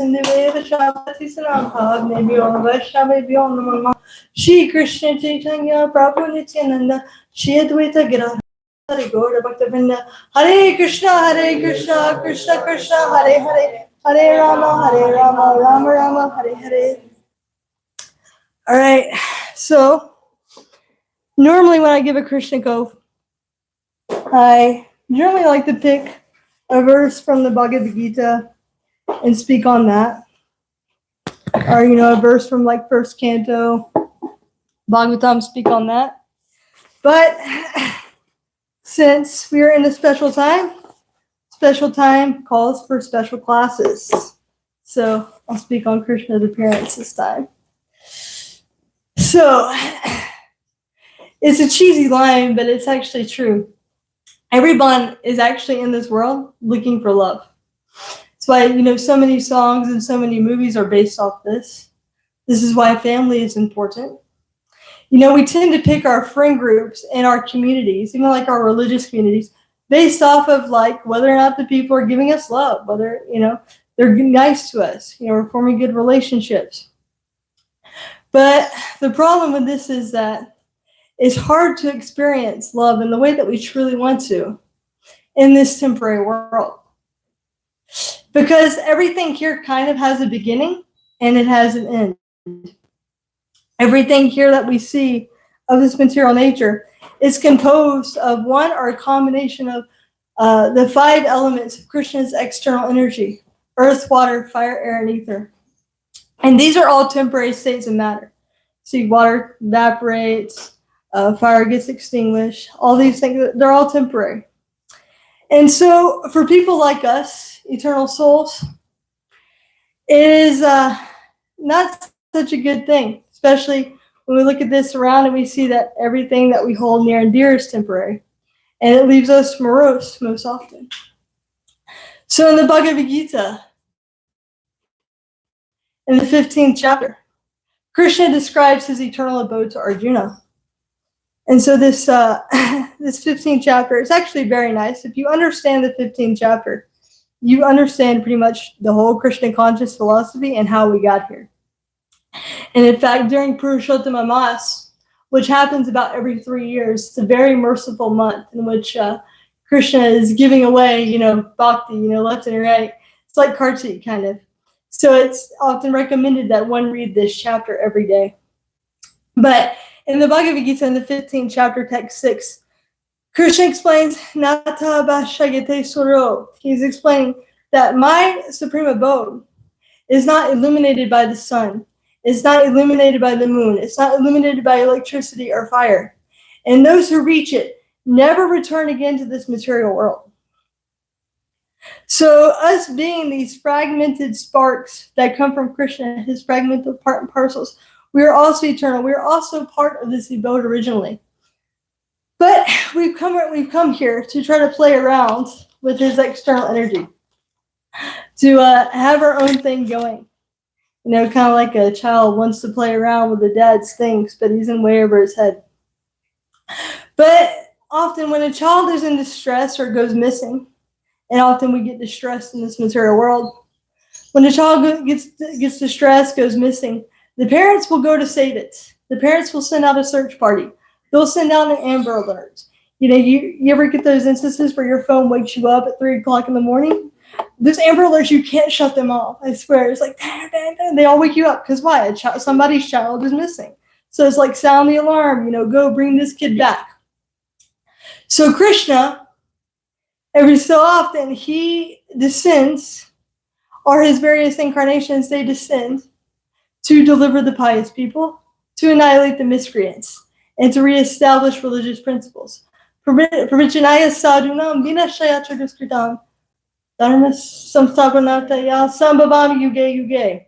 Sindhuveda Shabati Saramha, maybe on Vaishnava, maybe on the Mama. Shri Krishna Chaitanya Prabhu Nityananda, Shri Advaita Gira. Hare Gaura Bhaktavinda, Hare Krishna, Krishna Krishna, Hare Hare, Hare Rama, Rama Rama, Hare Hare. All right, so normally when I give a Krishna Cove, I generally like to pick a verse from the Bhagavad Gita and speak on that. Or, a verse from like first canto, Bhagavatam, speak on that. But since we are in a special time calls for special classes. So I'll speak on Krishna's appearance this time. So it's a cheesy line, but it's actually true. Everyone is actually in this world looking for love. That's why, so many songs and so many movies are based off this. This is why family is important. We tend to pick our friend groups and our communities, even like our religious communities, based off of like whether or not the people are giving us love, whether, they're nice to us, we're forming good relationships. But the problem with this is that it's hard to experience love in the way that we truly want to in this temporary world. Because everything here kind of has a beginning and it has an end. Everything here that we see of this material nature is composed of one or a combination of the 5 elements of Krishna's external energy: earth, water, fire, air, and ether. And these are all temporary states of matter. See, water evaporates, fire gets extinguished, all these things, they're all temporary. And so for people like us, eternal souls, it is not such a good thing, especially when we look at this around and we see that everything that we hold near and dear is temporary. And it leaves us morose most often. So in the Bhagavad Gita, in the 15th chapter, Krishna describes his eternal abode to Arjuna. And so this 15th chapter is actually very nice. If you understand the 15th chapter, you understand pretty much the whole Krishna conscious philosophy and how we got here. And in fact, during Purushottama Mas, which happens about every 3 years, it's a very merciful month in which Krishna is giving away, bhakti, left and right. It's like Kartik kind of. So it's often recommended that one read this chapter every day. But in the Bhagavad Gita, in the 15th chapter, text 6, Krishna explains, Nata Bhashagate Suro. He's explaining that my supreme abode is not illuminated by the sun. It's not illuminated by the moon. It's not illuminated by electricity or fire. And those who reach it never return again to this material world. So us being these fragmented sparks that come from Krishna, his fragmented part and parcels, we are also eternal. We are also part of this abode originally. But we've come here to try to play around with his external energy, to have our own thing going. Kind of like a child wants to play around with the dad's things, but he's in way over his head. But often when a child is in distress or goes missing, and often we get distressed in this material world, when a child gets distressed, goes missing, the parents will go to save it. The parents will send out a search party. They'll send out an Amber Alert. You ever get those instances where your phone wakes you up at 3 o'clock in the morning? Those Amber Alerts, you can't shut them off. I swear. It's like, dang, dang, dang. They all wake you up. Because why? Somebody's child is missing. So it's like, sound the alarm. Go bring this kid back. So Krishna, every so often, he descends, or his various incarnations, they descend to deliver the pious people, to annihilate the miscreants, and to reestablish religious principles. Pravichanaya sadhunam vinashaya chaduskritam dharma samsthapanataya sambhavam yuge yuge.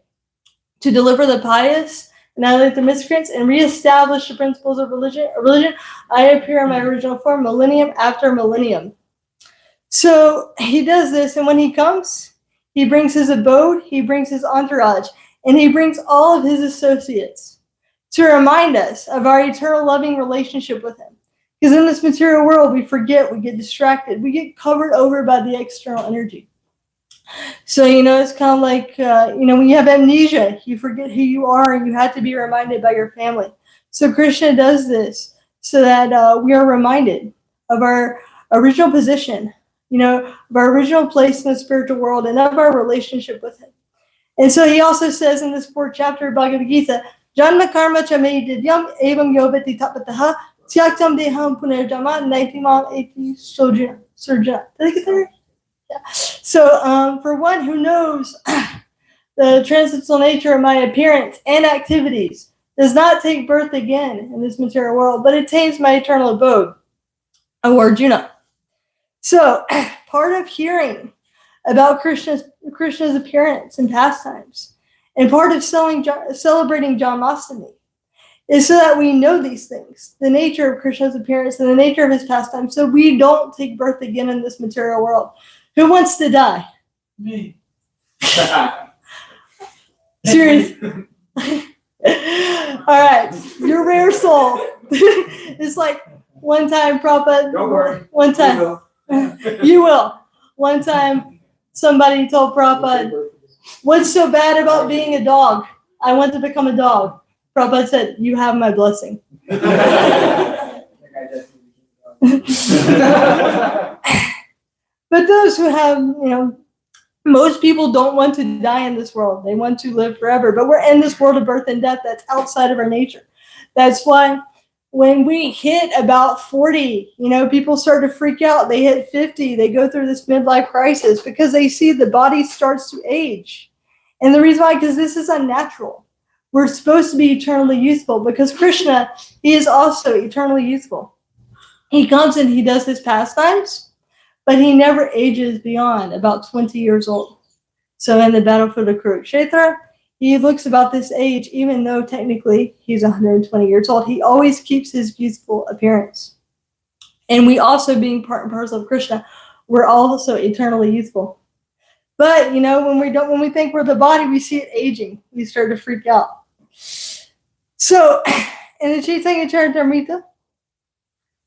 To deliver the pious, annihilate the miscreants, and reestablish the principles of religion, I appear in my original form, millennium after millennium. So he does this, and when he comes, he brings his abode, he brings his entourage, and he brings all of his associates to remind us of our eternal loving relationship with him. Because in this material world, we forget, we get distracted, we get covered over by the external energy. So, it's kind of like, when you have amnesia, you forget who you are and you have to be reminded by your family. So Krishna does this so that we are reminded of our original position, of our original place in the spiritual world and of our relationship with him. And so he also says in this 4th chapter of Bhagavad Gita, Janma karma chame didyam evam yovati tapataha tyaktam deham punarjama naitimam eti surjana. Did I get that right? Yeah. So for one who knows the transcendental nature of my appearance and activities, does not take birth again in this material world, but attains my eternal abode, O Arjuna. So part of hearing about Krishna's appearance and pastimes, and part of celebrating Janmashtami, is so that we know these things, the nature of Krishna's appearance and the nature of his pastimes, so we don't take birth again in this material world. Who wants to die? Me. Seriously. All right, you're rare soul. It's like one time, Prabhupada. Don't worry. One time. You will. One time, somebody told Prabhupada, what's so bad about being a dog? I want to become a dog. Prabhupada said, you have my blessing. But those who have, most people don't want to die in this world. They want to live forever. But we're in this world of birth and death that's outside of our nature. That's why when we hit about 40, people start to freak out. They hit 50. They go through this midlife crisis because they see the body starts to age. And the reason why, because this is unnatural. We're supposed to be eternally youthful because Krishna, he is also eternally youthful. He comes and he does his pastimes, but he never ages beyond about 20 years old. So in the battlefield of Kurukshetra, he looks about this age, even though technically he's 120 years old. He always keeps his youthful appearance. And we also, being part and parcel of Krishna, we're also eternally youthful. But, when we think we're the body, we see it aging. We start to freak out. So, in the Chaitanya Charitamrita,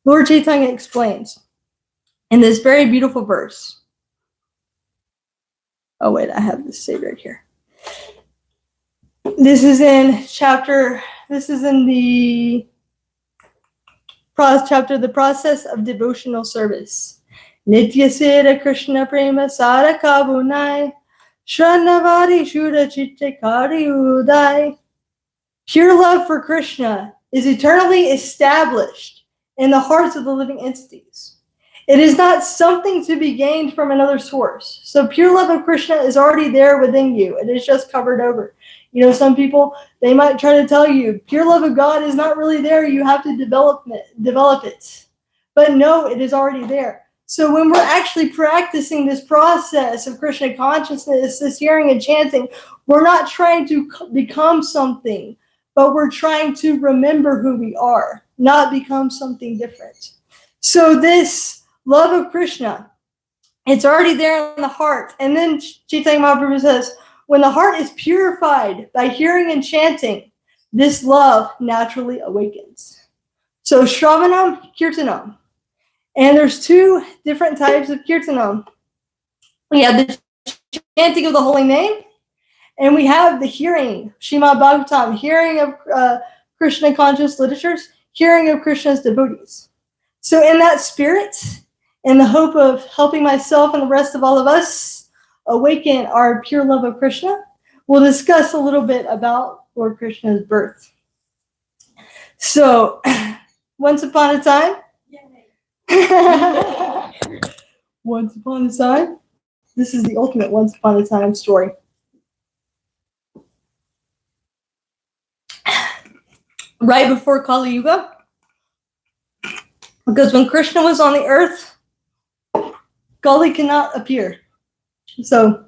Lord Chaitanya explains, in this very beautiful verse. Oh, wait, I have this saved right here. This is in the chapter, the process of devotional service. Nitya Sera Krishna Prema Sara Kabunai Shrannavari Shura Chitte Kari Udai. Pure love for Krishna is eternally established in the hearts of the living entities. It is not something to be gained from another source. So pure love of Krishna is already there within you. It is just covered over. Some people, they might try to tell you, pure love of God is not really there. You have to develop it. But no, it is already there. So when we're actually practicing this process of Krishna consciousness, this hearing and chanting, we're not trying to become something, but we're trying to remember who we are, not become something different. So this love of Krishna, it's already there in the heart. And then Chaitanya Mahaprabhu says, when the heart is purified by hearing and chanting, this love naturally awakens. So Shravanam, Kirtanam. And there's 2 different types of Kirtanam. We have the chanting of the holy name, and we have the hearing, Srimad Bhagavatam, hearing of Krishna conscious literatures, hearing of Krishna's devotees. So in that spirit, in the hope of helping myself and the rest of all of us awaken our pure love of Krishna, we'll discuss a little bit about Lord Krishna's birth. So, once upon a time, once upon a time, this is the ultimate once upon a time story. Right before Kali Yuga, because when Krishna was on the earth, Kali cannot appear. So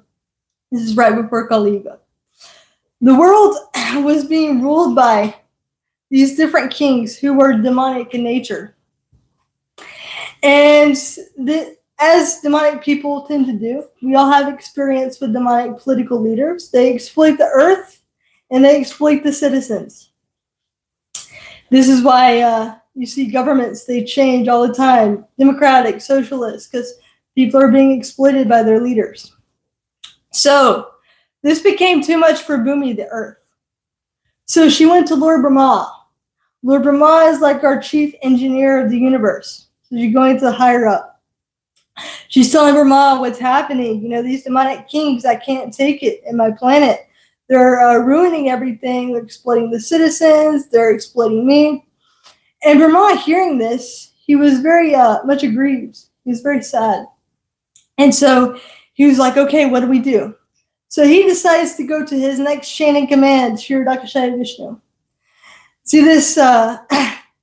this is right before Kali Yuga. The world was being ruled by these different kings who were demonic in nature. And as demonic people tend to do, we all have experience with demonic political leaders. They exploit the earth and they exploit the citizens. This is why you see governments, they change all the time, democratic, socialist, because people are being exploited by their leaders. So this became too much for Bhumi, the earth. So she went to Lord Brahma. Lord Brahma is like our chief engineer of the universe. So she's going to higher up. She's telling Brahma what's happening. These demonic kings, I can't take it in my planet. They're ruining everything. They're exploiting the citizens. They're exploiting me. And Brahma, hearing this, he was very much aggrieved. He was very sad. And so he was like, okay, what do we do? So he decides to go to his next chain in command, Kshirodakashaya Vishnu. See, this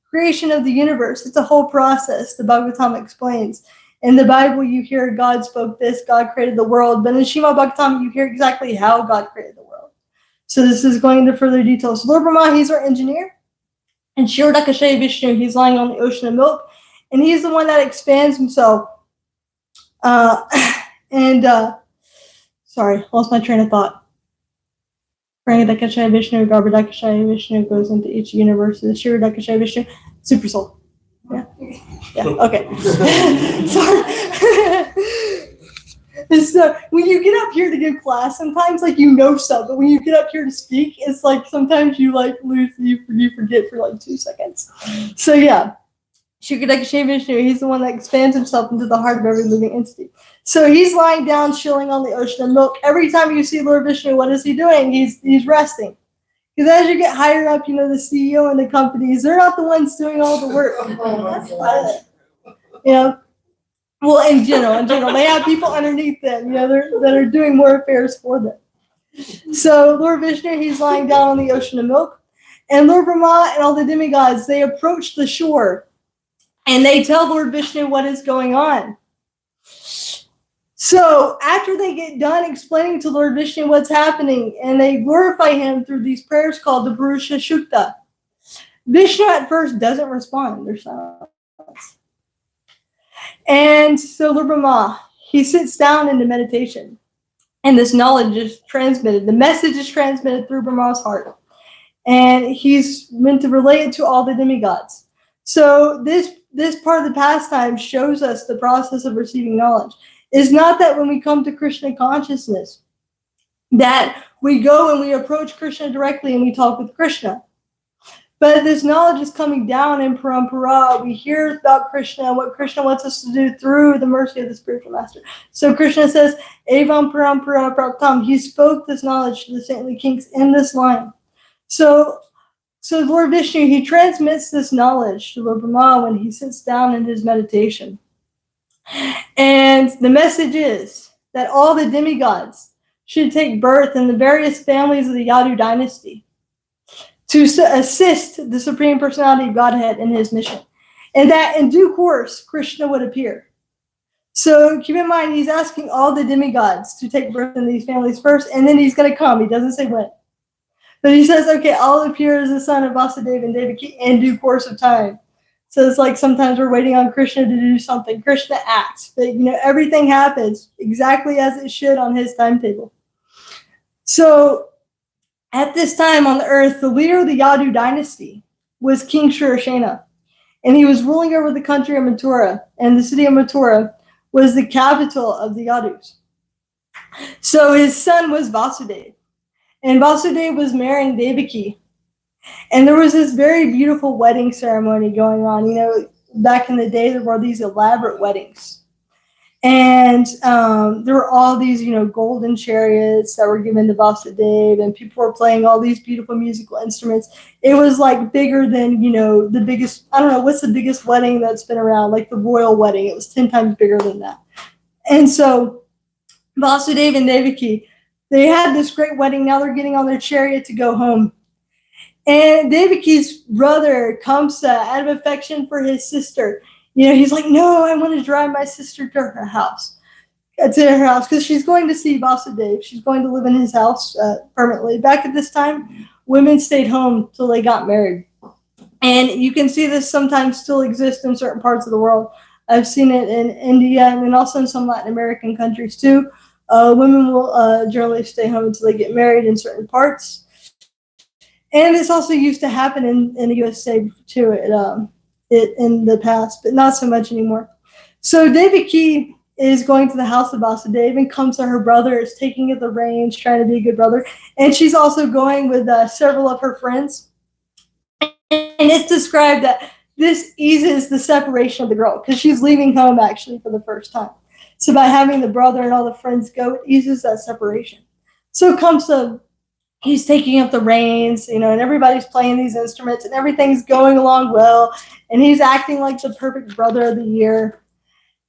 creation of the universe, it's a whole process, the Bhagavatam explains. In the Bible, you hear God spoke this, God created the world. But in Srimad Bhagavatam, you hear exactly how God created the world. So this is going into further details. So Lord Brahma, he's our engineer. And Kshirodakashaya Vishnu, he's lying on the ocean of milk. And he's the one that expands himself. Sorry, lost my train of thought. Prangadakashaya Vishnu, Garbhadakashaya Vishnu goes into each universe. The Kshirodakashaya Vishnu, super soul. Yeah, okay. Sorry. So when you get up here to give class, sometimes stuff, but when you get up here to speak, it's like sometimes you lose, you forget for 2 seconds. So yeah. Kshirodakashaya Vishnu, he's the one that expands himself into the heart of every living entity. So he's lying down, chilling on the ocean of milk. Every time you see Lord Vishnu, what is he doing? He's resting. Because as you get higher up, the CEO and the companies, they're not the ones doing all the work. Well, in general, they have people underneath them, that are doing more affairs for them. So Lord Vishnu, he's lying down on the ocean of milk. And Lord Brahma and all the demigods, they approach the shore. And they tell Lord Vishnu what is going on. So after they get done explaining to Lord Vishnu what's happening, and they glorify him through these prayers called the Purusha Shukta, Vishnu at first doesn't respond. There's silence. And so Lord Brahma, he sits down into meditation. And this knowledge is transmitted. The message is transmitted through Brahma's heart. And he's meant to relay it to all the demigods. So this part of the pastime shows us the process of receiving knowledge. It's not that when we come to Krishna consciousness, that we go and we approach Krishna directly and we talk with Krishna. But this knowledge is coming down in parampara. We hear about Krishna, what Krishna wants us to do through the mercy of the spiritual master. So Krishna says, Evam parampara praptam. He spoke this knowledge to the saintly kings in this line. So Lord Vishnu, he transmits this knowledge to Lord Brahma when he sits down in his meditation. And the message is that all the demigods should take birth in the various families of the Yadu dynasty to assist the Supreme Personality of Godhead in his mission. And that in due course, Krishna would appear. So keep in mind, he's asking all the demigods to take birth in these families first, and then he's going to come. He doesn't say when. But he says, okay, I'll appear as the son of Vasudeva and Devaki in due course of time. So it's like sometimes we're waiting on Krishna to do something. Krishna acts. But, everything happens exactly as it should on his timetable. So at this time on the earth, the leader of the Yadu dynasty was King Shurashena. And he was ruling over the country of Mathura. And the city of Mathura was the capital of the Yadus. So his son was Vasudeva. And Vasudeva was marrying Devaki. And there was this very beautiful wedding ceremony going on. Back in the day, there were these elaborate weddings. And there were all these, golden chariots that were given to Vasudeva, and people were playing all these beautiful musical instruments. It was bigger than, the biggest, I don't know, what's the biggest wedding that's been around, the royal wedding. It was 10 times bigger than that. And so Vasudeva and Devaki, they had this great wedding. Now they're getting on their chariot to go home. And Devaki's brother, Kamsa, out of affection for his sister, he's like, no, I want to drive my sister to her house, because she's going to see Vasudeva. She's going to live in his house permanently. Back at this time, women stayed home till they got married. And you can see this sometimes still exists in certain parts of the world. I've seen it in India and also in some Latin American countries too. Women will generally stay home until they get married in certain parts. And this also used to happen in the USA too, in the past, but not so much anymore. So Devaki, is going to the house of Devi and comes to her brother, is taking at the reins, trying to be a good brother. And she's also going with several of her friends. And it's described that this eases the separation of the girl because she's leaving home actually for the first time. So by having the brother and all the friends go, it eases that separation. So Kamsa, he's taking up the reins, and everybody's playing these instruments and everything's going along well. And he's acting like the perfect brother of the year.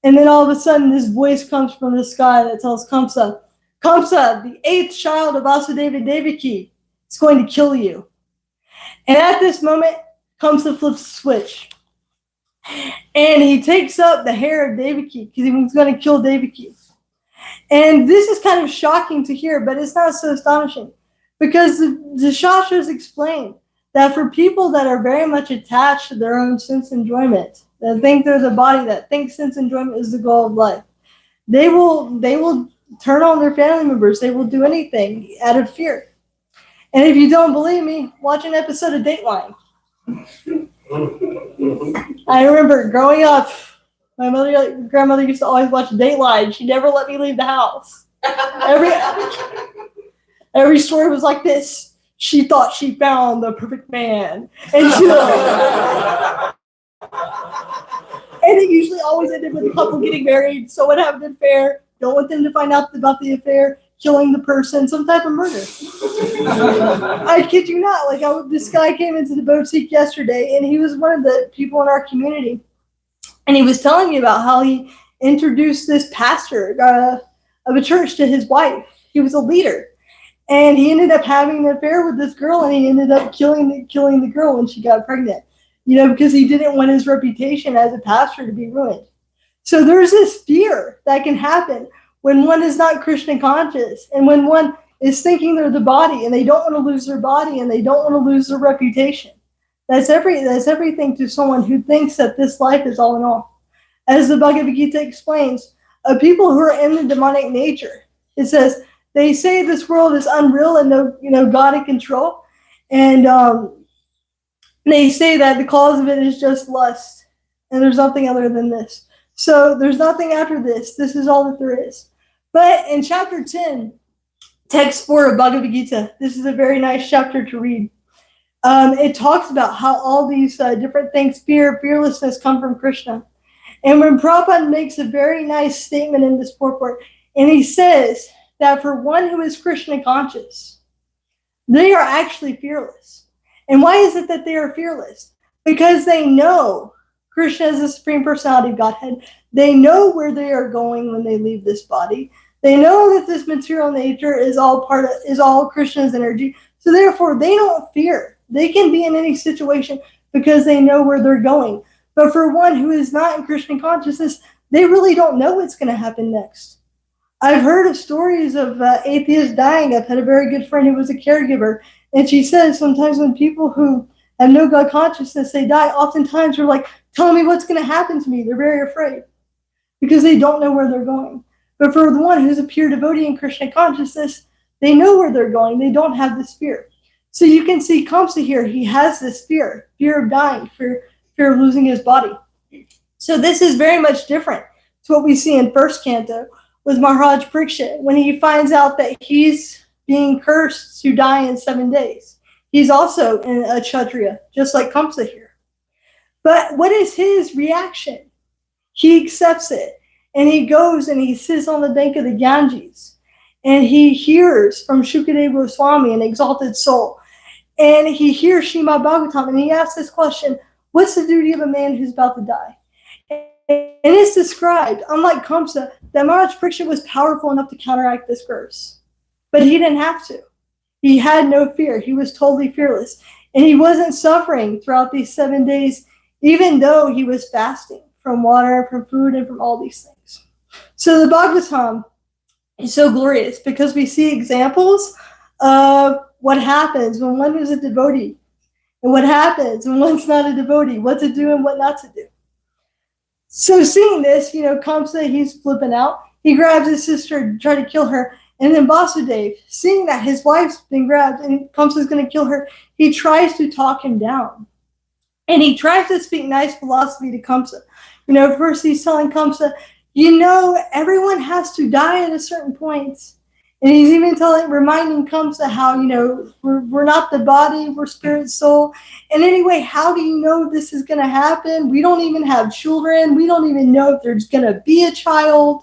And then all of a sudden, this voice comes from the sky that tells Kamsa, the 8th child of Vasudeva Devaki is going to kill you. And at this moment, Kamsa flips the switch. And he takes up the hair of Devaki because he was going to kill Devaki. And this is kind of shocking to hear, but it's not so astonishing. Because the Shastras explain that for people that are very much attached to their own sense enjoyment, that think there's a body that thinks sense enjoyment is the goal of life, they will turn on their family members. They will do anything out of fear. And if you don't believe me, watch an episode of Dateline. I remember growing up, my grandmother used to always watch Dateline. She never let me leave the house. Every story was like this. She thought she found the perfect man. And it usually always ended with a couple getting married, someone having an affair, don't want them to find out about the affair, killing the person, some type of murder. I kid you not. This guy came into the boutique yesterday, and he was one of the people in our community. And he was telling me about how he introduced this pastor of a church to his wife. He was a leader. And he ended up having an affair with this girl, and he ended up killing the girl when she got pregnant, because he didn't want his reputation as a pastor to be ruined. So there's this fear that can happen when one is not Krishna conscious, and when one is thinking they're the body, and they don't want to lose their body, and they don't want to lose their reputation. That's everything to someone who thinks that this life is all in all. As the Bhagavad Gita explains, people who are in the demonic nature, it says, they say this world is unreal and no God in control. And they say that the cause of it is just lust. And there's nothing other than this. So there's nothing after this. This is all that there is. But in chapter 10, text 4 of Bhagavad Gita, this is a very nice chapter to read. It talks about how all these different things, fearlessness, come from Krishna. And when Prabhupada makes a very nice statement in this purport, and he says that for one who is Krishna conscious, they are actually fearless. And why is it that they are fearless? Because they know Krishna is the Supreme Personality of Godhead. They know where they are going when they leave this body. They know that this material nature is all Krishna's energy. So therefore, they don't fear. They can be in any situation because they know where they're going. But for one who is not in Krishna consciousness, they really don't know what's going to happen next. I've heard of stories of atheists dying. I've had a very good friend who was a caregiver, and she says sometimes when people who have no God consciousness, they die, oftentimes they're like, tell me what's going to happen to me. They're very afraid because they don't know where they're going. But for the one who's a pure devotee in Krishna consciousness, they know where they're going. They don't have this fear. So you can see Kamsa here. He has this fear of dying, fear of losing his body. So this is very much different to what we see in first canto with Maharaj Parikshit when he finds out that he's being cursed to die in 7 days. He's also a Kshatriya, just like Kamsa here. But what is his reaction? He accepts it, and he goes and he sits on the bank of the Ganges, and he hears from Shukadeva Goswami, an exalted soul, and he hears Srimad Bhagavatam, and he asks this question, what's the duty of a man who's about to die? And it's described, unlike Kamsa, that Maharaj Parikshit was powerful enough to counteract this curse. But he didn't have to. He had no fear. He was totally fearless. And he wasn't suffering throughout these 7 days, even though he was fasting from water, from food, and from all these things. So the Bhagavatam is so glorious because we see examples of what happens when one is a devotee and what happens when one's not a devotee, what to do and what not to do. So seeing this, Kamsa, he's flipping out. He grabs his sister to try to kill her. And then Vasudev, seeing that his wife's been grabbed and Kamsa's going to kill her, he tries to talk him down. And he tries to speak nice philosophy to Kamsa. First he's telling Kamsa, everyone has to die at a certain point. And he's even reminding Kamsa how, we're not the body, we're spirit, soul. And anyway, how do you know this is going to happen? We don't even have children. We don't even know if there's going to be a child.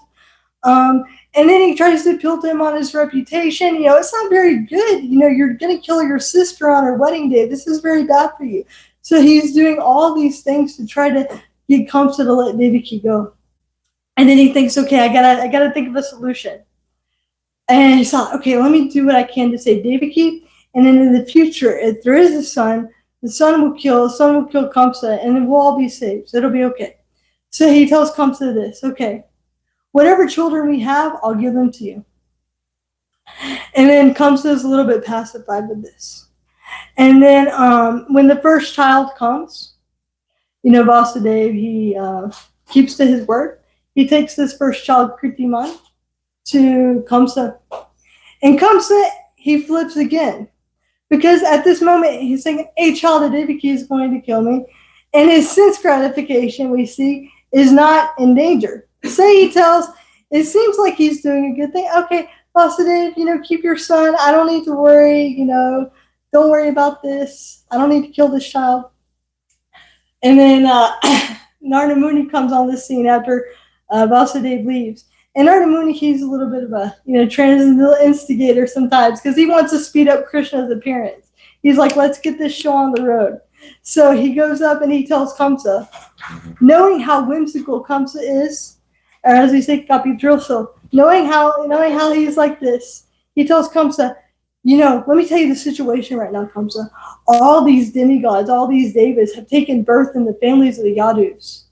And then he tries to build him on his reputation. It's not very good. You're going to kill your sister on her wedding day. This is very bad for you. So he's doing all these things to try to get Kamsa to let Devaki go. And then he thinks, okay, I gotta think of a solution. And he thought, okay, let me do what I can to save Devaki. And then in the future, if there is a son, the son will kill Kamsa, and then we'll all be saved. So it'll be okay. So he tells Kamsa this, okay, whatever children we have, I'll give them to you. And then Kamsa is a little bit pacified with this. And then when the first child comes, Vasudev, he keeps to his word. He takes this first child, Kritiman, to Kamsa. And Kamsa, he flips again. Because at this moment, he's saying, a child of Devaki is going to kill me. And his sense gratification, we see, is not in danger. So he tells, it seems like he's doing a good thing. Okay, Vasudev, keep your son. I don't need to worry, don't worry about this. I don't need to kill this child. And then Narada Muni comes on the scene after Vasudev leaves. And Narada Muni, he's a little bit of a, transcendental instigator sometimes because he wants to speed up Krishna's appearance. He's like, let's get this show on the road. So he goes up and he tells Kamsa, knowing how whimsical Kamsa is, or as we say, Kapidroso, knowing how he's like this, he tells Kamsa, let me tell you the situation right now, Kamsa. All these demigods, all these devas have taken birth in the families of the Yadus.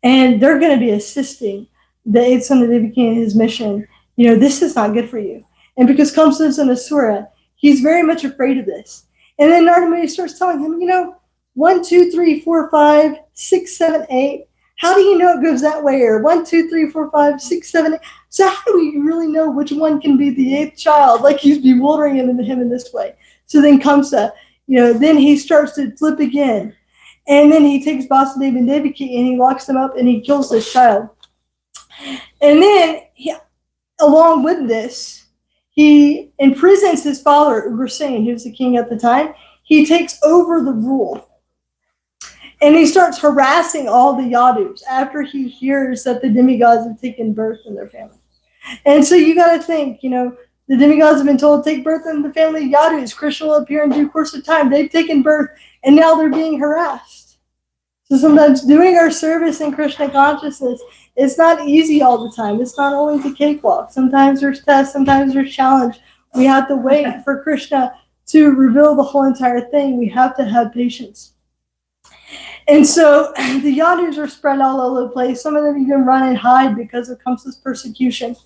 And they're going to be assisting the 8th son of Devaki in his mission. This is not good for you. And because Kamsa is an Asura, he's very much afraid of this. And then Narada Muni starts telling him, 1, 2, 3, 4, 5, 6, 7, 8. How do you know it goes that way? Or 1, 2, 3, 4, 5, 6, 7, 8. So how do we really know which one can be the 8th child? Like he's bewildering him in this way. So then Kamsa, then he starts to flip again. And then he takes Vasudev and Devaki and he locks them up and he kills this child. And then, along with this, he imprisons his father, Ugrasen, who was the king at the time. He takes over the rule. And he starts harassing all the Yadus after he hears that the demigods have taken birth in their family. And so you got to think, the demigods have been told to take birth in the family of Yadus. Krishna will appear in due course of time. They've taken birth, and now they're being harassed. So sometimes doing our service in Krishna consciousness, it's not easy all the time. It's not always a cakewalk. Sometimes there's tests, sometimes there's challenge. We have to wait for Krishna to reveal the whole entire thing. We have to have patience. And so the Yadus are spread all over the place. Some of them even run and hide because of Kamsa's persecution.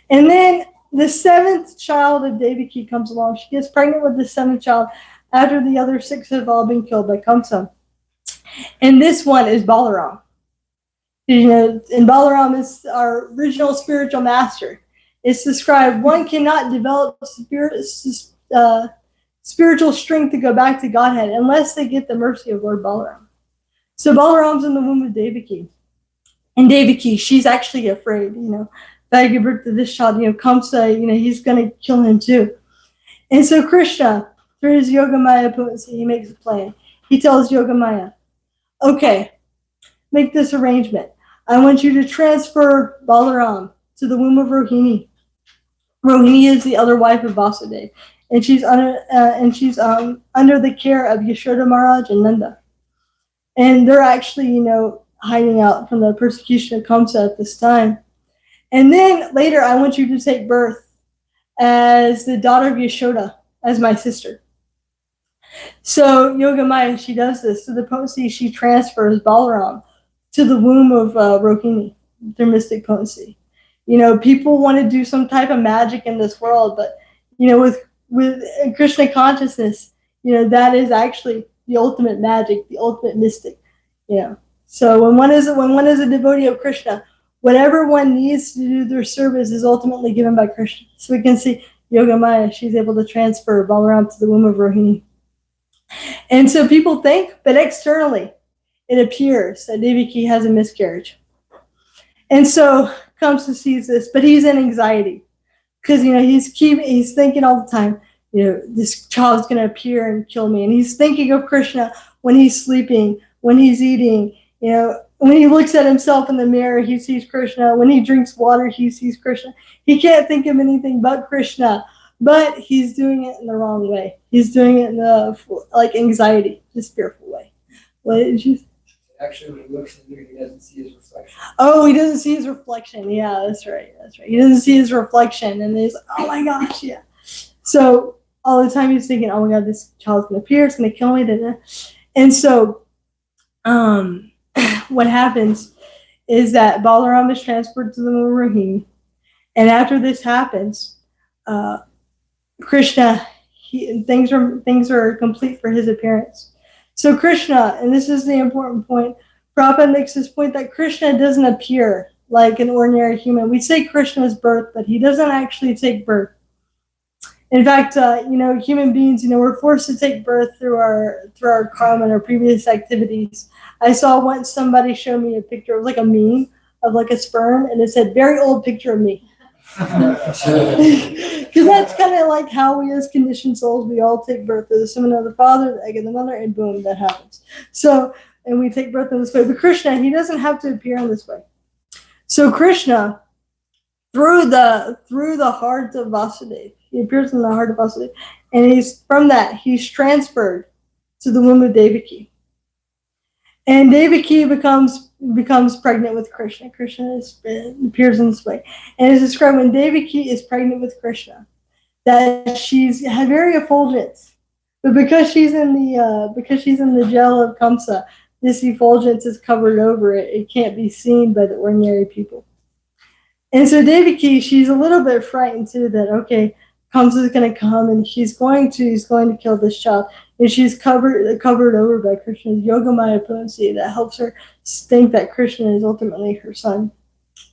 And then the 7th child of Devaki comes along. She gets pregnant with the 7th child after the other 6 have all been killed by Kamsa. And this one is Balaram. And Balaram is our original spiritual master. It's described, one cannot develop spiritual strength to go back to Godhead unless they get the mercy of Lord Balaram. So Balaram's in the womb of Devaki. And Devaki, she's actually afraid, if I give birth to this child, Kamsa, he's going to kill him too. And so Krishna, through his Yogamaya potency, he makes a plan. He tells Yogamaya, okay, make this arrangement. I want you to transfer Balaram to the womb of Rohini. Rohini is the other wife of Vasudev, and she's under the care of Yashoda Maharaj and Nanda. And they're actually, hiding out from the persecution of Kamsa at this time. And then later, I want you to take birth as the daughter of Yashoda, as my sister. So Yogamaya, she does this. So the potency, she transfers Balaram to the womb of Rohini, their mystic potency. People want to do some type of magic in this world, but, with Krishna consciousness, that is actually the ultimate magic, the ultimate mystic. So when one is a devotee of Krishna, whatever one needs to do their service is ultimately given by Krishna. So we can see Yogamaya, she's able to transfer Balaram to the womb of Rohini. And so people think, but externally, it appears that Devaki has a miscarriage. And so Kamsa sees this, but he's in anxiety because he's thinking all the time, this child's going to appear and kill me. And he's thinking of Krishna when he's sleeping, when he's eating, when he looks at himself in the mirror, he sees Krishna. When he drinks water, he sees Krishna. He can't think of anything but Krishna, but he's doing it in the wrong way. He's doing it in the anxiety, this fearful way. What did you say? Actually, when he looks in the mirror, he doesn't see his reflection. Oh, he doesn't see his reflection. Yeah, that's right. He doesn't see his reflection, and he's like, oh my gosh, yeah. So all the time he's thinking, oh my God, this child's gonna appear, it's gonna kill me. And so, what happens is that Balaram is transferred to the Rahim, and after this happens, Krishna, things are complete for his appearance. So Krishna, and this is the important point, Prabhupada makes this point that Krishna doesn't appear like an ordinary human. We say Krishna's birth, but he doesn't actually take birth. In fact, human beings, we're forced to take birth through our karma and our previous activities. I saw once somebody show me a picture of a meme of a sperm, and it said, very old picture of me. Because that's kind of like how we as conditioned souls, we all take birth. There's the semen of the father, the egg of the mother, and boom, that happens. So, and we take birth in this way. But Krishna, he doesn't have to appear in this way. So Krishna, through the heart of Vasudeva, he appears in the heart of Vasudeva, and from that he's transferred to the womb of Devaki. And Devaki becomes pregnant with Krishna. Krishna appears in this way, and it's described when Devaki is pregnant with Krishna that she's had very effulgence, but because she's in the gel of Kamsa, this effulgence is covered over it. It can't be seen by the ordinary people. And so Devaki, she's a little bit frightened too that Kamsa is going to come and he's going to kill this child. And she's covered over by Krishna's Yogamaya potency that helps her think that Krishna is ultimately her son.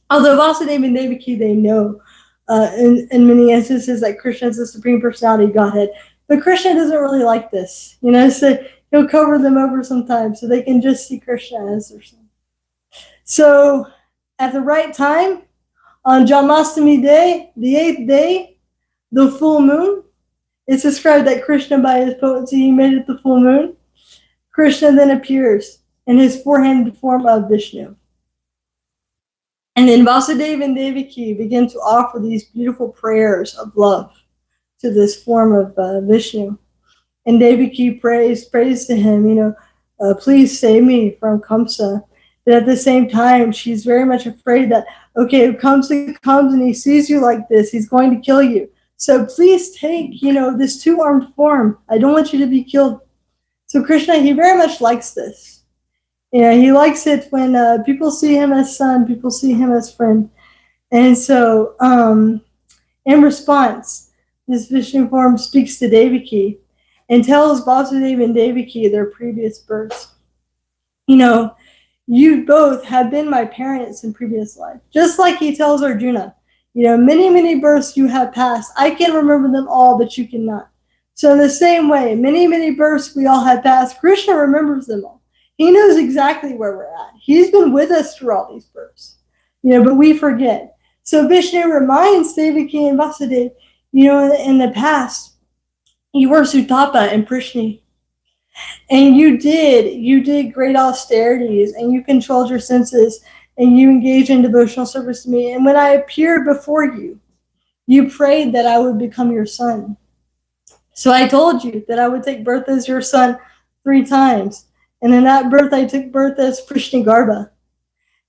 Although Vasudeva and Devaki, they know in many instances that Krishna is the Supreme Personality of Godhead. But Krishna doesn't really like this. So he'll cover them over sometimes so they can just see Krishna as their son. So at the right time, on Janmashtami day, the 8th day, the full moon, it's described that Krishna, by his potency, he made it the full moon. Krishna then appears in his four-handed form of Vishnu. And then Vasudeva and Devaki begin to offer these beautiful prayers of love to this form of Vishnu. And Devaki prays to him, please save me from Kamsa. But at the same time, she's very much afraid that, if Kamsa comes and he sees you like this, he's going to kill you. So please take, this two-armed form. I don't want you to be killed. So Krishna, he very much likes this. He likes it when people see him as son, people see him as friend. And so in response, this Vishnu form speaks to Devaki and tells Vasudeva and Devaki their previous births. You both have been my parents in previous life. Just like he tells Arjuna. Many, many births you have passed. I can remember them all, but you cannot. So in the same way, many, many births we all have passed. Krishna remembers them all. He knows exactly where we're at. He's been with us through all these births. But we forget. So Vishnu reminds Devaki and Vasudeva, in the past, you were Sutapa and Prishni. And you did great austerities, and you controlled your senses, and you engaged in devotional service to me. And when I appeared before you, you prayed that I would become your son. So I told you that I would take birth as your son 3 times. And in that birth, I took birth as Prishnigarbha.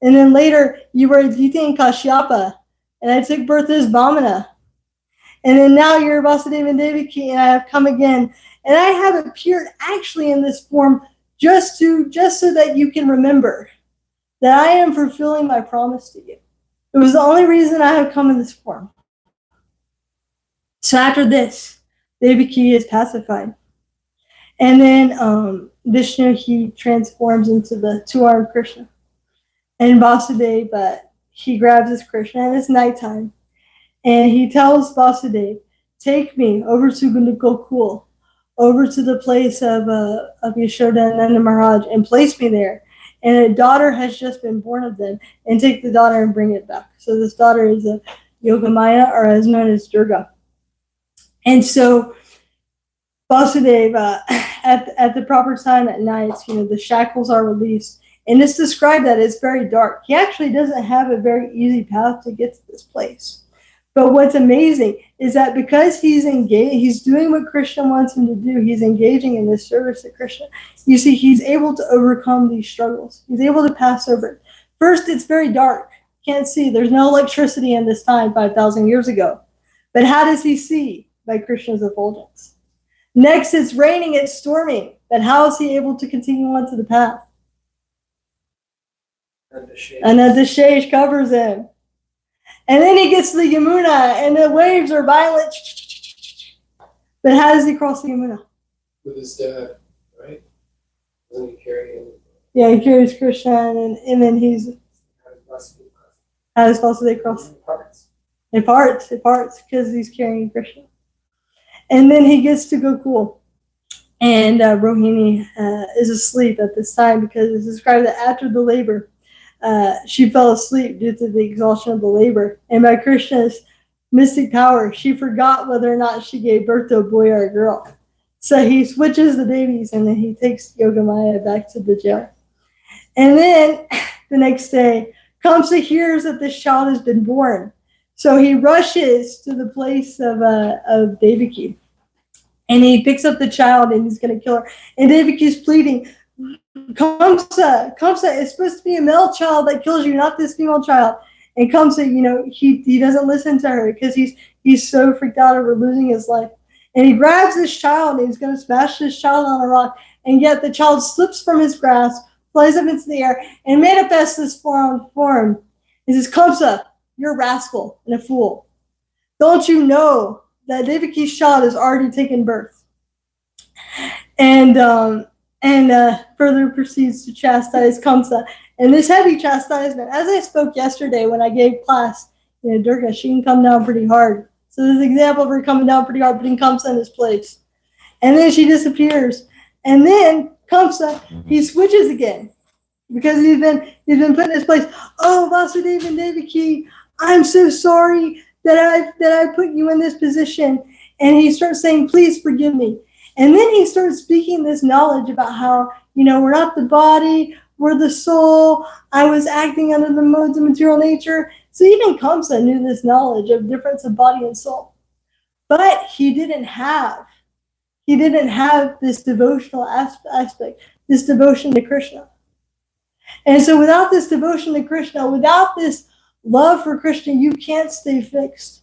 And then later, you were Aditi and Kashyapa, and I took birth as Vamana. And then now you're Vasudeva and Devaki, and I have come again. And I have appeared actually in this form just so that you can remember that I am fulfilling my promise to you. It was the only reason I have come in this form. So after this, Devaki is pacified. And then Vishnu, he transforms into the two-armed Krishna. And Vasudeva, he grabs his Krishna, and it's nighttime. And he tells Vasudeva, take me over to Gokul, over to the place of Yashoda and Nanda Maharaj, and place me there. and a daughter has just been born of them, and take the daughter and bring it back. So this daughter is a Yogamaya, or as known as Durga. And so Vasudeva, at the proper time at night, the shackles are released. And it's described that it's very dark. He actually doesn't have a very easy path to get to this place. But what's amazing is that because he's engaged, he's doing what Krishna wants him to do. He's engaging in this service to Krishna. You see, he's able to overcome these struggles. He's able to pass over it. First, it's very dark. Can't see. There's no electricity in this time 5,000 years ago. But how does he see? By Krishna's effulgence. Next, it's raining, it's storming. But how is he able to continue on to the path? And the Shesh covers him. And then he gets to the Yamuna, and the waves are violent. But how does he cross the Yamuna? With his dad, right? Doesn't he carry him? Yeah, he carries Krishna, and then he's... How does Vasudeva cross? It parts, because he's carrying Krishna. And then he gets to Gokul. And Rohini is asleep at this time, because it's described that after the labor, she fell asleep due to the exhaustion of the labor. And by Krishna's mystic power, she forgot whether or not she gave birth to a boy or a girl. So he switches the babies, and then he takes Yogamaya back to the jail. And then the next day, Kamsa hears that this child has been born. So he rushes to the place of Devaki. And he picks up the child, and he's going to kill her. And Devaki's pleading, Kamsa, it's supposed to be a male child that kills you, not this female child. And Kamsa, he doesn't listen to her because he's so freaked out over losing his life. And he grabs this child, and he's going to smash this child on a rock. And yet the child slips from his grasp, flies up into the air, and manifests this form. He says, Kamsa, you're a rascal and a fool. Don't you know that Devaki's child has already taken birth? And further proceeds to chastise Kamsa. And this heavy chastisement, as I spoke yesterday when I gave class, Durga, she can come down pretty hard. So this is an example of her coming down pretty hard, putting Kamsa in his place. And then she disappears. And then Kamsa, he switches again, because he's been put in his place. Oh, Vasudeva and Devaki, I'm so sorry that I put you in this position. And he starts saying, please forgive me. And then he starts speaking this knowledge about how, we're not the body, we're the soul. I was acting under the modes of material nature. So even Kamsa knew this knowledge of difference of body and soul. But he didn't have this devotional aspect, this devotion to Krishna. And so without this devotion to Krishna, without this love for Krishna, you can't stay fixed.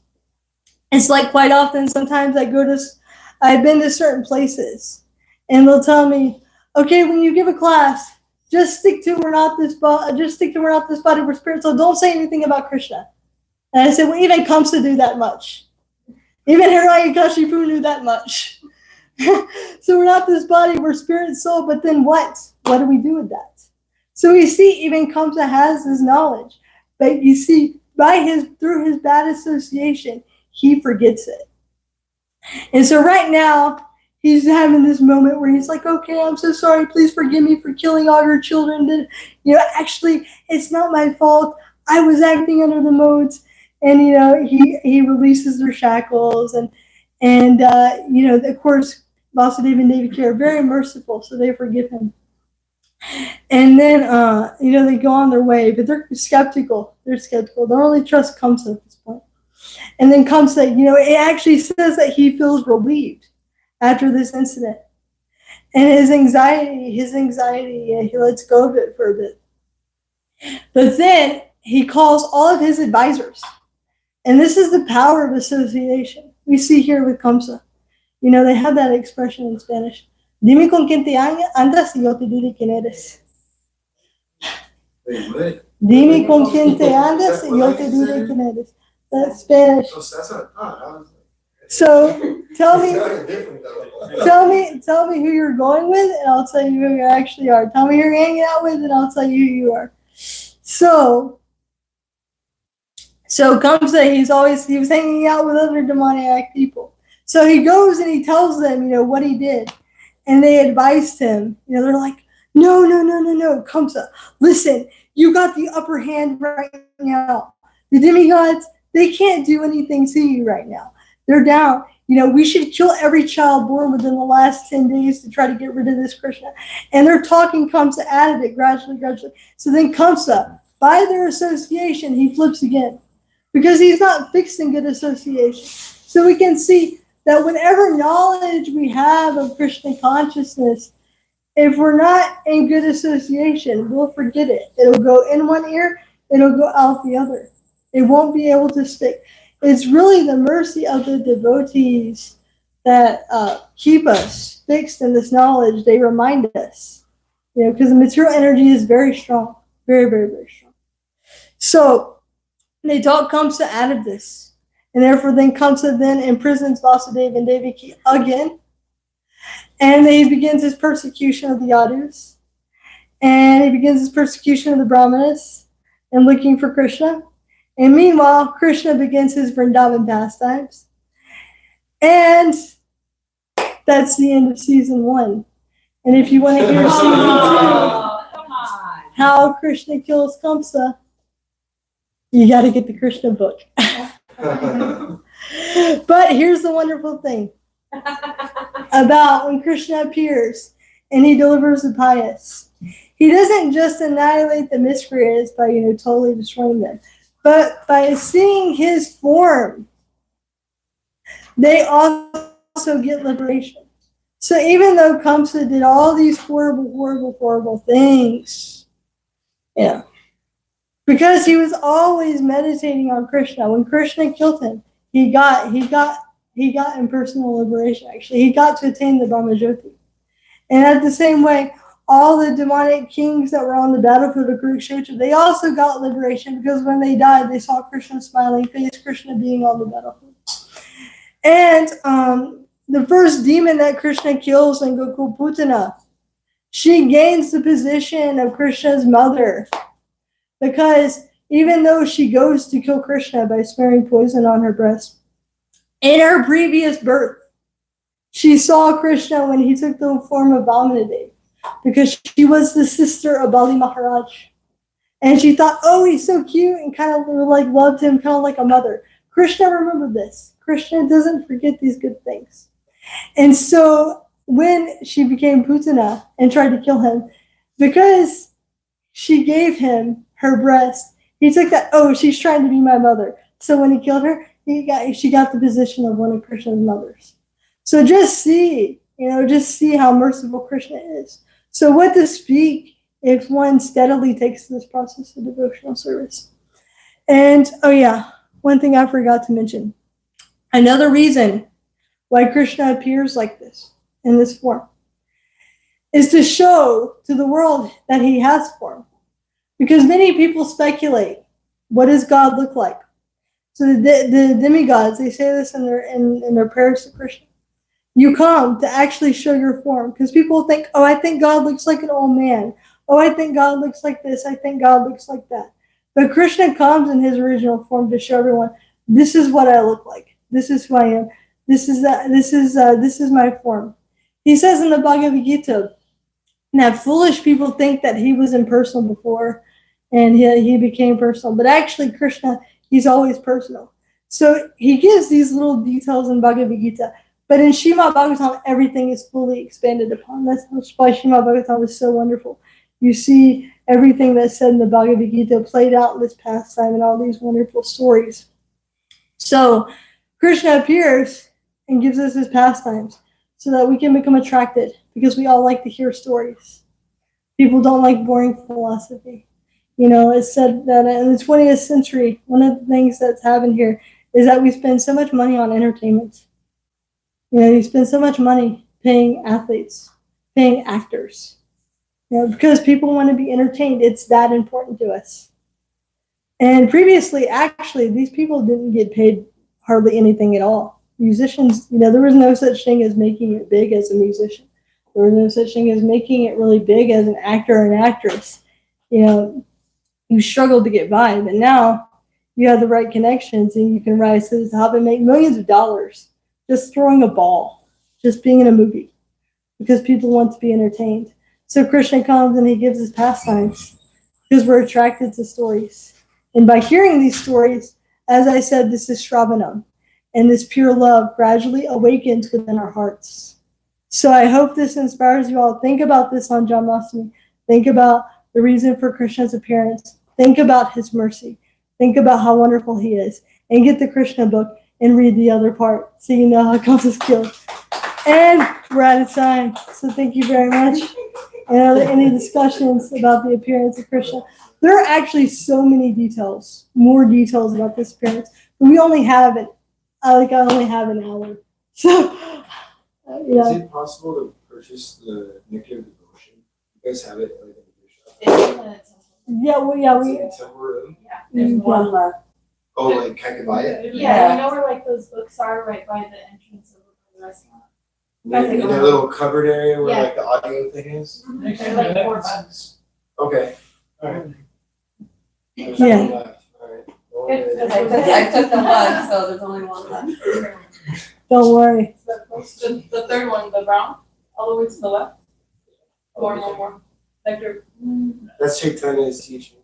It's like quite often, sometimes I've been to certain places, and they'll tell me, okay, when you give a class, just stick to we're not this body, we're spiritual. Don't say anything about Krishna. And I said, well, even Kamsa do that much. Even Hiranyakashipu knew that much. So we're not this body, we're spirit and soul, but then what? What do we do with that? So we see even Kamsa has this knowledge, but you see, through his bad association, he forgets it. And so right now, he's having this moment where he's like, okay, I'm so sorry. Please forgive me for killing all your children. Actually, it's not my fault. I was acting under the modes. And, he releases their shackles. And of course, Vasudeva and Devaki are very merciful, so they forgive him. And then, they go on their way, but they're skeptical. They don't really trust Kamsa at this point. And then Kamsa, it actually says that he feels relieved after this incident. And his anxiety, he lets go of it for a bit. But then he calls all of his advisors. And this is the power of association. We see here with Kamsa. They have that expression in Spanish. Dime con quien te andas y yo te diré quién eres. Dime con quien te andas y yo te diré quién eres. That's Spanish. So tell me who you're going with, and I'll tell you who you actually are. Tell me who you're hanging out with, and I'll tell you who you are. So Kamsa, he was hanging out with other demoniac people. So he goes and he tells them, what he did. And they advised him, they're like, No, no, no, no, no. Kamsa, listen, you got the upper hand right now. The demigods, they can't do anything to you right now. They're down. We should kill every child born within the last 10 days to try to get rid of this Krishna. And they're talking Kamsa out of it gradually, gradually. So then Kamsa, by their association, he flips again because he's not fixing good association. So we can see that whenever knowledge we have of Krishna consciousness, if we're not in good association, we'll forget it. It'll go in one ear, it'll go out the other. It won't be able to stick. It's really the mercy of the devotees that keep us fixed in this knowledge. They remind us, because the material energy is very strong, very, very, very strong. So they talk Kamsa out of this. And therefore then Kamsa then imprisons Vasudeva and Devi again. And he begins his persecution of the Yadus. And he begins his persecution of the Brahmanas and looking for Krishna. And meanwhile, Krishna begins his Vrindavan pastimes. And that's the end of season 1. And if you want to hear season 2, how Krishna kills Kamsa, you got to get the Krishna book. But here's the wonderful thing about when Krishna appears and he delivers the pious. He doesn't just annihilate the miscreants by, totally destroying them, but by seeing his form, they also get liberation. So even though Kamsa did all these horrible, horrible, horrible things, because he was always meditating on Krishna. When Krishna killed him, he got impersonal liberation. Actually, he got to attain the Brahmajyoti. And at the same way, all the demonic kings that were on the battlefield of Kurukshetra, they also got liberation because when they died, they saw Krishna's smiling face, Krishna being on the battlefield. And the first demon that Krishna kills in Gokul Putana, she gains the position of Krishna's mother. Because even though she goes to kill Krishna by smearing poison on her breast, in her previous birth, she saw Krishna when he took the form of Vamanadev, because she was the sister of Bali Maharaj. And she thought, oh, he's so cute, and kind of loved him, kind of like a mother. Krishna remembered this. Krishna doesn't forget these good things. And so when she became Putana and tried to kill him, because she gave him her breast, he took that, oh, she's trying to be my mother. So when he killed her, she got the position of one of Krishna's mothers. So just see how merciful Krishna is. So what to speak if one steadily takes this process of devotional service. And, one thing I forgot to mention. Another reason why Krishna appears like this, in this form, is to show to the world that he has form. Because many people speculate, what does God look like? So the demigods, they say this in their prayers to Krishna. You come to actually show your form. Because people think, oh, I think God looks like an old man. Oh, I think God looks like this. I think God looks like that. But Krishna comes in his original form to show everyone, this is what I look like. This is who I am. This is my form. He says in the Bhagavad Gita, that foolish people think that he was impersonal before and he became personal. But actually, Krishna, he's always personal. So he gives these little details in Bhagavad Gita. But in Srimad Bhagavatam, everything is fully expanded upon. That's why Srimad Bhagavatam is so wonderful. You see everything that's said in the Bhagavad Gita played out in this pastime and all these wonderful stories. So Krishna appears and gives us his pastimes so that we can become attracted, because we all like to hear stories. People don't like boring philosophy. It's said that in the 20th century, one of the things that's happened here is that we spend so much money on entertainment. You spend so much money paying athletes, paying actors, because people want to be entertained. It's that important to us. And previously, actually, these people didn't get paid hardly anything at all. Musicians, there was no such thing as making it big as a musician. There was no such thing as making it really big as an actor or an actress. You struggled to get by, but now you have the right connections and you can rise to the top and make millions of dollars just throwing a ball, just being in a movie, because people want to be entertained. So Krishna comes and he gives us pastimes because we're attracted to stories. And by hearing these stories, as I said, this is Shravanam. And this pure love gradually awakens within our hearts. So I hope this inspires you all. Think about this on Janmashtami. Think about the reason for Krishna's appearance. Think about his mercy. Think about how wonderful he is. And get the Krishna book and read the other part so you know how Cove is killed. And we're out of time. So thank you very much. And are there any discussions about the appearance of Krishna? There are actually so many details, more details about this appearance. But we only have it. I only have an hour. So, Is it possible to purchase the Nectar of Devotion? You guys have it like in your shop? we. Is it in Temple Room? There's one left. Oh, like I could buy it? Yeah. You know where like those books are right by the entrance of the restaurant? In that little cupboard area where Yeah. like the audio thing is? They're like $4. Okay. Alright. There's Yeah. one left. Alright. Well, Good. I took the one, so there's only one left. Don't worry. The third one, the brown, all the way to the left. More. Nectar. That's Chaitanya's teaching.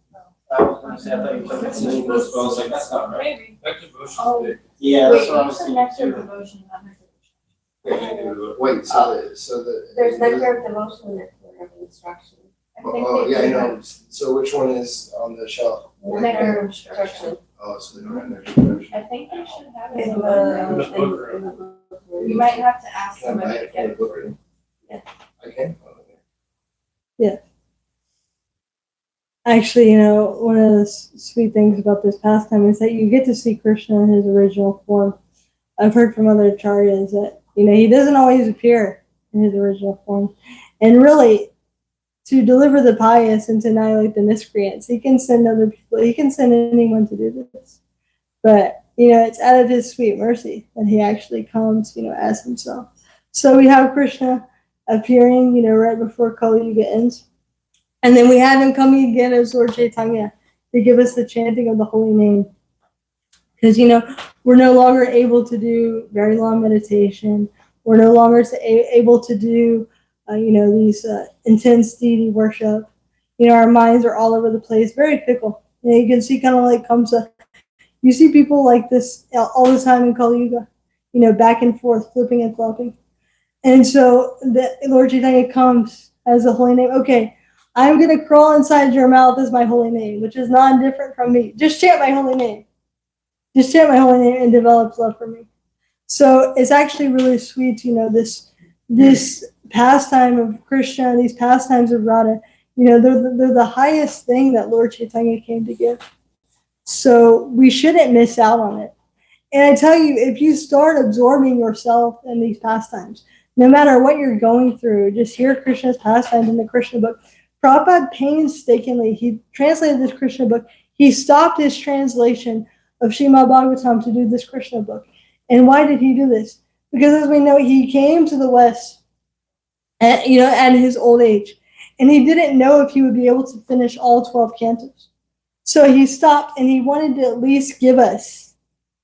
I was gonna say, I thought you were talking teaching those spells, like, that's not right. Maybe. Nectar Devotion. Oh. Yeah, Wait, that's what I you was said thinking nectar too. devotion, not nectar Wait, so the. There's Nectar of Devotion, Nectar of Instruction. Oh, yeah, I know. So which one is on the shelf? Nectar of Instruction. Oh, so they don't have Nectar Devotion. I think you should have it In in the, the. in the book. You might have to ask Can I buy somebody to it get for it the book for you. room? Yeah. I can? Oh, okay. Actually, one of the sweet things about this pastime is that you get to see Krishna in his original form. I've heard from other acharyas that, he doesn't always appear in his original form. And really, to deliver the pious and to annihilate the miscreants, he can send other people, he can send anyone to do this. But, it's out of his sweet mercy that he actually comes, as himself. So we have Krishna appearing, right before Kali Yuga ends. And then we have him coming again as Lord Chaitanya to give us the chanting of the holy name. Because, we're no longer able to do very long meditation. We're no longer able to do, these intense deity worship. Our minds are all over the place, very fickle. You can see kind of like Kamsa. You see people like this all the time in Kali Yuga, back and forth, flipping and flopping. And so the Lord Chaitanya comes as the holy name. Okay, I'm going to crawl inside your mouth as my holy name, which is not different from me. Just chant my holy name. Just chant my holy name and develops love for me. So it's actually really sweet, this pastime of Krishna, these pastimes of Radha, they're the highest thing that Lord Chaitanya came to give. So we shouldn't miss out on it. And I tell you, if you start absorbing yourself in these pastimes, no matter what you're going through, just hear Krishna's pastimes in the Krishna book. Prabhupada painstakingly, he translated this Krishna book. He stopped his translation of Srimad Bhagavatam to do this Krishna book. And why did he do this? Because as we know, he came to the West at his old age. And he didn't know if he would be able to finish all 12 cantos. So he stopped and he wanted to at least give us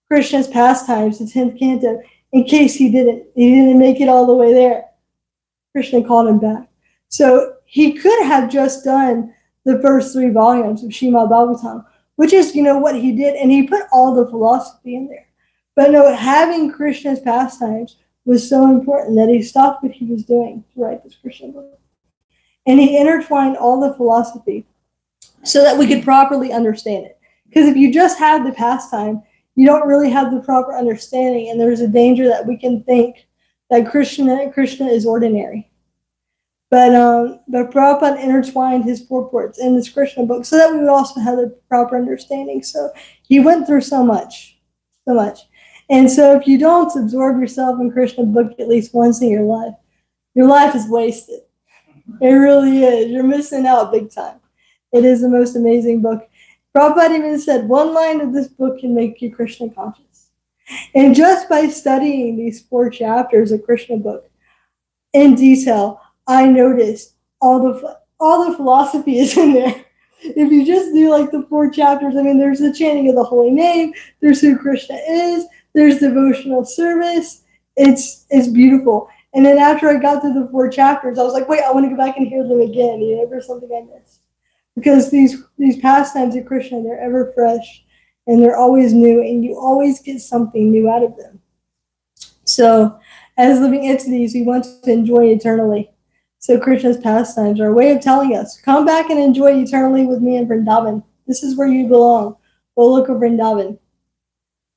Krishna's pastimes, the 10th canto, in case he didn't make it all the way there. Krishna called him back. So he could have just done the first 3 volumes of Srimad Bhagavatam, which is, what he did, and he put all the philosophy in there. But no, having Krishna's pastimes was so important that he stopped what he was doing to write this Krishna book. And he intertwined all the philosophy so that we could properly understand it. Because if you just have the pastime, you don't really have the proper understanding, and there's a danger that we can think that Krishna is ordinary. But Prabhupada intertwined his purports in this Krishna book so that we would also have the proper understanding. So he went through so much. And so if you don't absorb yourself in Krishna book at least once in your life is wasted. It really is. You're missing out big time. It is the most amazing book. Prabhupada even said 1 line of this book can make you Krishna conscious. And just by studying these 4 chapters of Krishna book in detail, I noticed all the philosophy is in there. If you just do like the 4 chapters, there's the chanting of the holy name, there's who Krishna is, there's devotional service. It's beautiful. And then after I got through the 4 chapters, I was like, wait, I want to go back and hear them again. There's something I missed. Because these pastimes of Krishna, they're ever fresh and they're always new, and you always get something new out of them. So, as living entities, we want to enjoy eternally. So, Krishna's pastimes are a way of telling us, come back and enjoy eternally with me in Vrindavan. This is where you belong. Goloka Vrindavan.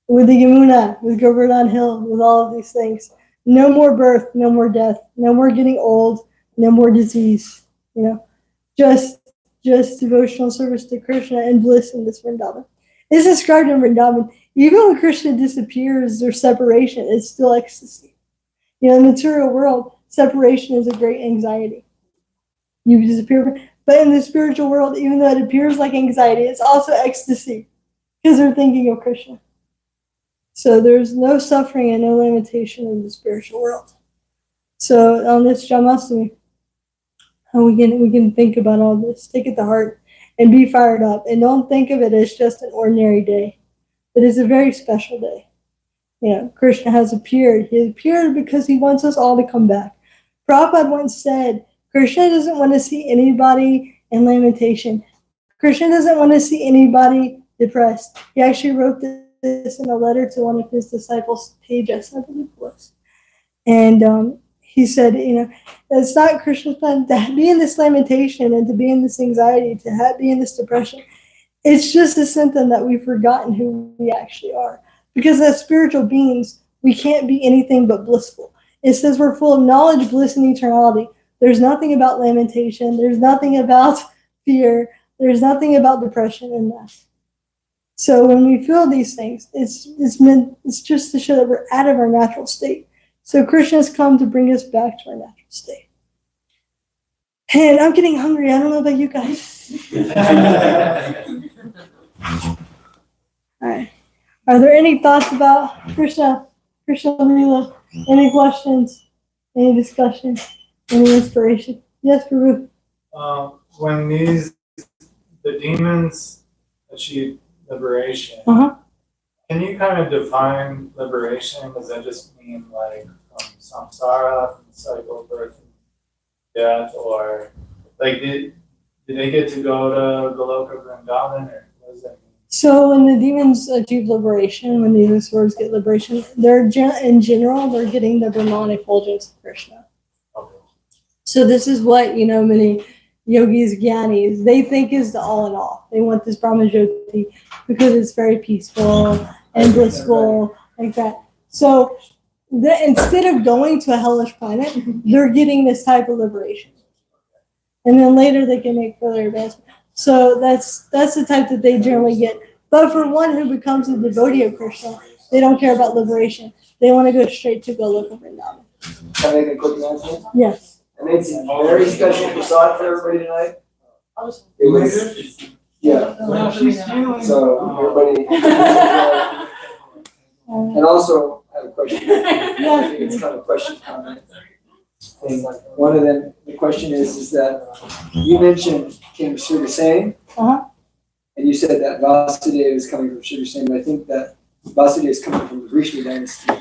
With the Yamuna, with Govardhan Hill, with all of these things. No more birth, no more death, no more getting old, no more disease. Just devotional service to Krishna and bliss in this Vrindavan. It's described in Vrindavan. Even when Krishna disappears, their separation is still ecstasy. In the material world, separation is a great anxiety. You disappear. But in the spiritual world, even though it appears like anxiety, it's also ecstasy because they're thinking of Krishna. So there's no suffering and no limitation in the spiritual world. So on this Janmashtami, we can think about all this, take it to heart, and be fired up. And don't think of it as just an ordinary day, but it's a very special day. Krishna has appeared. He appeared because he wants us all to come back. Prabhupada once said, Krishna doesn't want to see anybody in lamentation. Krishna doesn't want to see anybody depressed. He actually wrote this in a letter to one of his disciples, Tejas, I believe it was. And he said, it's not Krishna's plan to be in this lamentation and to be in this anxiety, to be in this depression. It's just a symptom that we've forgotten who we actually are. Because as spiritual beings, we can't be anything but blissful. It says we're full of knowledge, bliss, and eternality. There's nothing about lamentation. There's nothing about fear. There's nothing about depression in that. So when we feel these things, it's just to show that we're out of our natural state. So Krishna has come to bring us back to our natural state. And I'm getting hungry. I don't know about you guys. All right. Are there any thoughts about Krishna Leela? Any questions? Any discussion? Any inspiration? Yes, Baruch. When the demons achieve liberation, can you kind of define liberation? Does that just mean like from samsara, from the cycle of birth and death, or like did they get to go to Goloka Vrindavan, or what does that mean? So when the demons achieve liberation, when the swords get liberation, in general they're getting the Brahman effulgence of Krishna. Okay. So this is what many yogis, jnanis, they think is the all in all. They want this Brahma Jyoti because it's very peaceful and blissful, like that. So instead of going to a hellish planet, they're getting this type of liberation. And then later they can make further advancement. So that's the type that they generally get. But for one who becomes a devotee of Krishna, they don't care about liberation. They want to go straight to Goloka Vrindavan. Can I make a quick announcement? Yes. I made some very special prasad for everybody tonight. It was, yeah. So everybody. And also, I have a question. I think it's kind of a question comment. And one of them, the question is that you mentioned King Sugar Singh, and you said that Vasudeva is coming from Sugar Singh, but I think that Vasudeva is coming from the Krishna dynasty,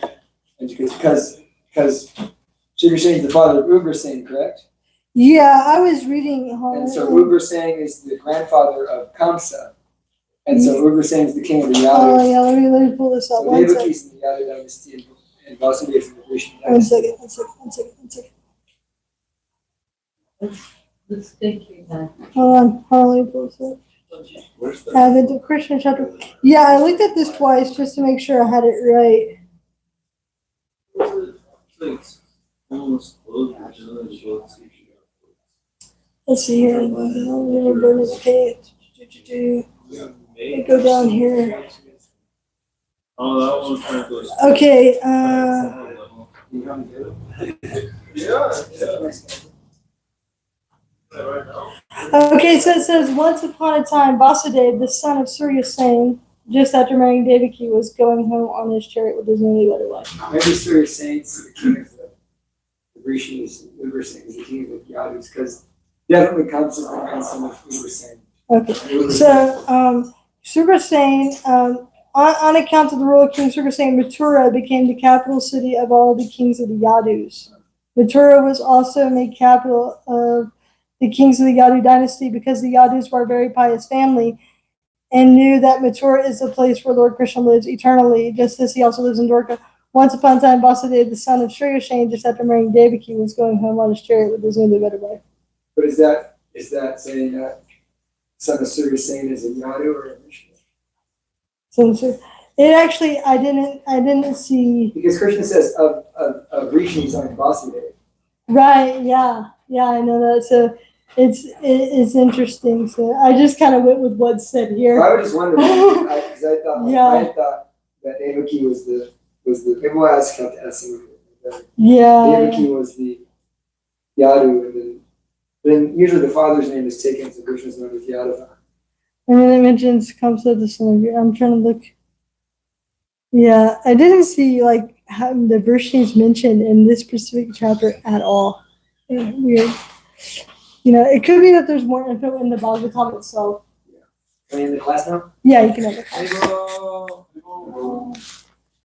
and because Sugar Singh is the father of Ugra Singh, correct? Yeah, I was reading. And so Ugra Singh is the grandfather of Kamsa, and so Ugra Singh is the king of the Yadus. Oh yeah, let me pull this up. So Devaki is in the Yadu dynasty, and Vasudeva is in the Krishna dynasty. One second. Let's take your time. Hold on, let me pull this up. Where's the? Have it, Krishna chapter. Yeah, I looked at this twice just to make sure I had it right. Let's see here. Let me burn this page. Go down here. Oh, that one's pretty close. Okay. Okay, so it says, once upon a time, Vasudeva, the son of Surya Singh, just after marrying Devaki, was going home on his chariot with his newlywed wife. Maybe Surya Singh is the king of the Rishis, Ugra Singh is the king of the Yadus, because definitely comes from the grandson of Ugra Singh. Okay, so Surya Singh, on account of the rule of King Surya Singh, Mathura became the capital city of all the kings of the Yadus, Mathura was also made capital of the kings of the Yadu dynasty because the Yadus were a very pious family and knew that Mathura is the place where Lord Krishna lives eternally, just as he also lives in Dwarka. Once upon a time, Vasudeva, the son of Sri Shane, just after marrying Devaki, was going home on his chariot with his newly wedded wife. But is that saying that son of Surya Sain is a Yadu or a Vishnu? So it actually, I didn't see. Because Krishna says of Rishis on Vasudeva. Right, yeah, I know that. So it's interesting. So I just kind of went with what's said here. I was just wondering because I thought Yeah. I had thought that Devaki was the maybe we'll have to ask him. Yeah. Devaki was the Yadu, and then usually the father's name is taken, so Krishna's known as Yadava. And then it mentions comes to the son of your. I'm trying to look. Yeah, I didn't see like how the Vrishnis mentioned in this specific chapter at all. Yeah, weird. It could be that there's more info in the Bhagavatam itself. Are you in the class now? Yeah, you can have it. Hey, bro.